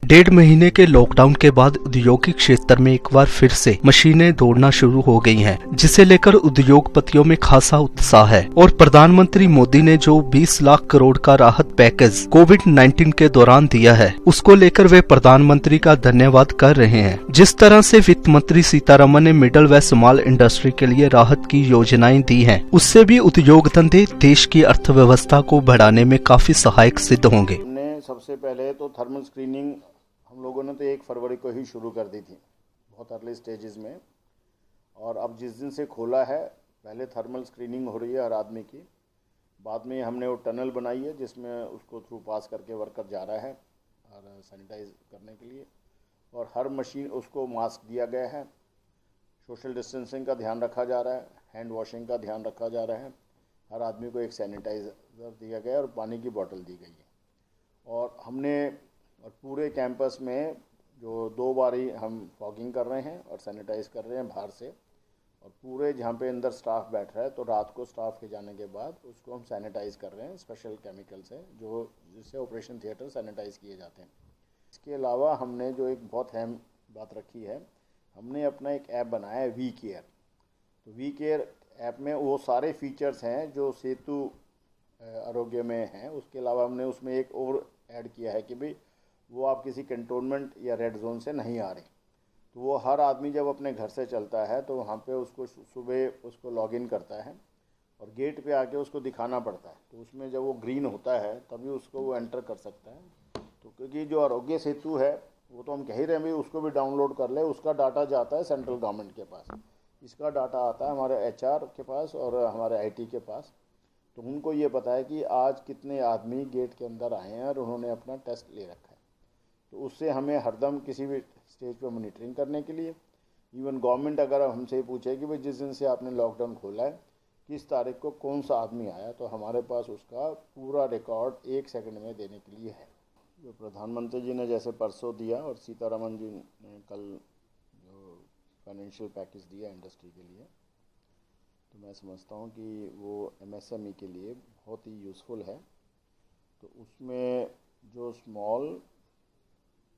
डेढ़ महीने के लॉकडाउन के बाद औद्योगिक क्षेत्र में एक बार फिर से मशीनें दौड़ना शुरू हो गई हैं, जिसे लेकर उद्योगपतियों में खासा उत्साह है। और प्रधानमंत्री मोदी ने जो 20 लाख करोड़ का राहत पैकेज कोविड-19 के दौरान दिया है, उसको लेकर वे प्रधानमंत्री का धन्यवाद कर रहे हैं। जिस तरह से वित्त मंत्री सीतारमण ने मिडिल व स्मॉल इंडस्ट्री के लिए राहत की योजनाएं दी हैं, उससे भी उद्योग धंधे देश की अर्थव्यवस्था को बढ़ाने में काफी सहायक सिद्ध होंगे। सबसे पहले तो थर्मल स्क्रीनिंग हम लोगों ने तो 1 फरवरी को ही शुरू कर दी थी, बहुत अर्ली स्टेजेस में। और अब जिस दिन से खोला है, पहले थर्मल स्क्रीनिंग हो रही है हर आदमी की। बाद में हमने वो टनल बनाई है जिसमें उसको थ्रू पास करके वर्कर जा रहा है और सैनिटाइज करने के लिए। और हर मशीन उसको मास्क दिया गया है, सोशल डिस्टेंसिंग का ध्यान रखा जा रहा है, हैंड वॉशिंग का ध्यान रखा जा रहा है। हर आदमी को एक सैनिटाइज़र दिया गया है और पानी की बोतल दी गई है। और हमने पूरे कैंपस में जो 2 बार ही हम फॉगिंग कर रहे हैं और सैनिटाइज कर रहे हैं बाहर से। और पूरे जहाँ पे अंदर स्टाफ बैठ रहा है, तो रात को स्टाफ के जाने के बाद उसको हम सैनिटाइज कर रहे हैं स्पेशल केमिकल से, जो जिससे ऑपरेशन थिएटर सैनिटाइज किए जाते हैं। इसके अलावा हमने जो एक बहुत अहम बात रखी है, हमने अपना एक ऐप बनाया है वी केयर। तो वी केयर ऐप में वो सारे फीचर्स हैं जो सेतु आरोग्य में हैं। उसके अलावा हमने उसमें एक और ऐड किया है कि भाई वो आप किसी कंटोनमेंट या रेड जोन से नहीं आ रहे, तो वो हर आदमी जब अपने घर से चलता है तो वहाँ पे उसको सुबह उसको लॉगिन करता है और गेट पे आके उसको दिखाना पड़ता है। तो उसमें जब वो ग्रीन होता है तभी उसको वो एंटर कर सकता है। तो क्योंकि जो आरोग्य सेतु है वो तो हम कह ही रहे हैं भाई उसको भी डाउनलोड कर ले, उसका डाटा जाता है सेंट्रल गवर्नमेंट के पास, इसका डाटा आता है हमारे HR के पास और हमारे IT के पास। तो उनको ये पता है कि आज कितने आदमी गेट के अंदर आए हैं और उन्होंने अपना टेस्ट ले रखा है। तो उससे हमें हरदम किसी भी स्टेज पे मॉनिटरिंग करने के लिए, इवन गवर्नमेंट अगर हमसे पूछे कि भाई जिस दिन से आपने लॉकडाउन खोला है किस तारीख को कौन सा आदमी आया, तो हमारे पास उसका पूरा रिकॉर्ड 1 सेकंड में देने के लिए है। जो प्रधानमंत्री जी ने जैसे परसों दिया और सीतारमण जी ने कल जो फाइनेंशियल पैकेज दिया इंडस्ट्री के लिए, तो मैं समझता हूँ कि वो MSME के लिए बहुत ही यूज़फुल है। तो उसमें जो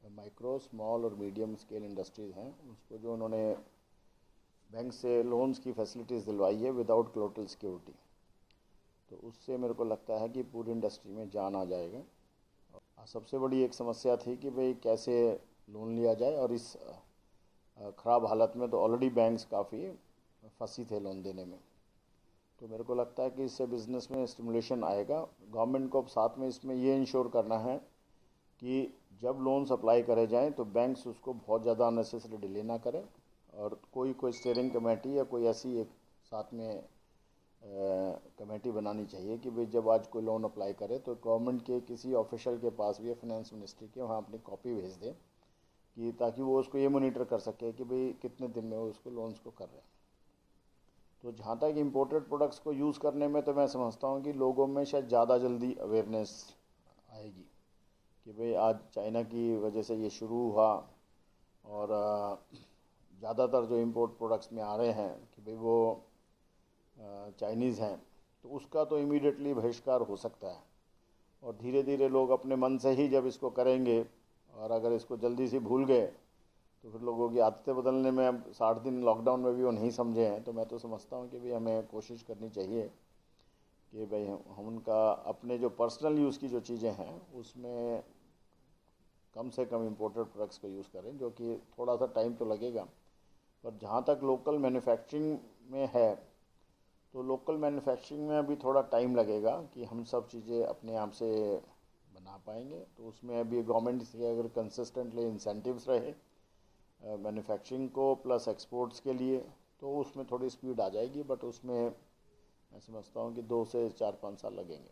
माइक्रो, स्मॉल और मीडियम स्केल इंडस्ट्रीज़ हैं, उसको जो उन्होंने बैंक से लोन्स की फैसिलिटीज़ दिलवाई है विदाउट कोलेटरल सिक्योरिटी, तो उससे मेरे को लगता है कि पूरी इंडस्ट्री में जान आ जाएगा। सबसे बड़ी एक समस्या थी कि भाई कैसे लोन लिया जाए, और इस ख़राब हालत में तो ऑलरेडी बैंक्स काफ़ी फंसी थे लोन देने में। तो मेरे को लगता है कि इससे बिज़नेस में स्टिमुलेशन आएगा। गवर्नमेंट को अब साथ में इसमें ये इंश्योर करना है कि जब लोन अप्लाई करे जाएं तो बैंक्स उसको बहुत ज़्यादा अननेसेसरी डिले ना करें, और कोई स्टीयरिंग कमेटी या कोई ऐसी एक साथ में कमेटी बनानी चाहिए कि भाई जब आज कोई लोन अप्लाई करे तो गवर्नमेंट के किसी ऑफिशियल के पास भी या फाइनेंस मिनिस्ट्री के वहाँ अपनी कॉपी भेज दें, कि ताकि वो उसको ये मॉनिटर कर सके कि भाई कितने दिन में वो उसको लोन्स को कर रहे हैं। तो जहाँ तक इम्पोर्टेड प्रोडक्ट्स को यूज़ करने में, तो मैं समझता हूँ कि लोगों में शायद ज़्यादा जल्दी अवेयरनेस आएगी कि भाई आज चाइना की वजह से ये शुरू हुआ, और ज़्यादातर जो इम्पोर्ट प्रोडक्ट्स में आ रहे हैं कि भाई वो चाइनीज़ हैं, तो उसका तो इमीडिएटली बहिष्कार हो सकता है। और धीरे धीरे लोग अपने मन से ही जब इसको करेंगे, और अगर इसको जल्दी से भूल गए तो फिर लोगों की आदतें बदलने में, अब 60 दिन लॉकडाउन में भी वो नहीं समझे हैं। तो मैं तो समझता हूँ कि भाई हमें कोशिश करनी चाहिए कि भाई हम उनका अपने जो पर्सनल यूज़ की जो चीज़ें हैं उसमें कम से कम इम्पोर्टेड प्रोडक्ट्स को यूज़ करें, जो कि थोड़ा सा टाइम तो लगेगा। पर जहाँ तक लोकल मैन्युफैक्चरिंग में है, तो लोकल मैन्युफैक्चरिंग में अभी थोड़ा टाइम लगेगा कि हम सब चीज़ें अपने आप से बना पाएंगे। तो उसमें अभी गवर्नमेंट से अगर कंसिस्टेंटली इंसेंटिव्स रहे मैन्युफैक्चरिंग को प्लस एक्सपोर्ट्स के लिए, तो उसमें थोड़ी स्पीड आ जाएगी। बट उसमें मैं समझता हूँ कि 2 से 4-5 साल लगेंगे।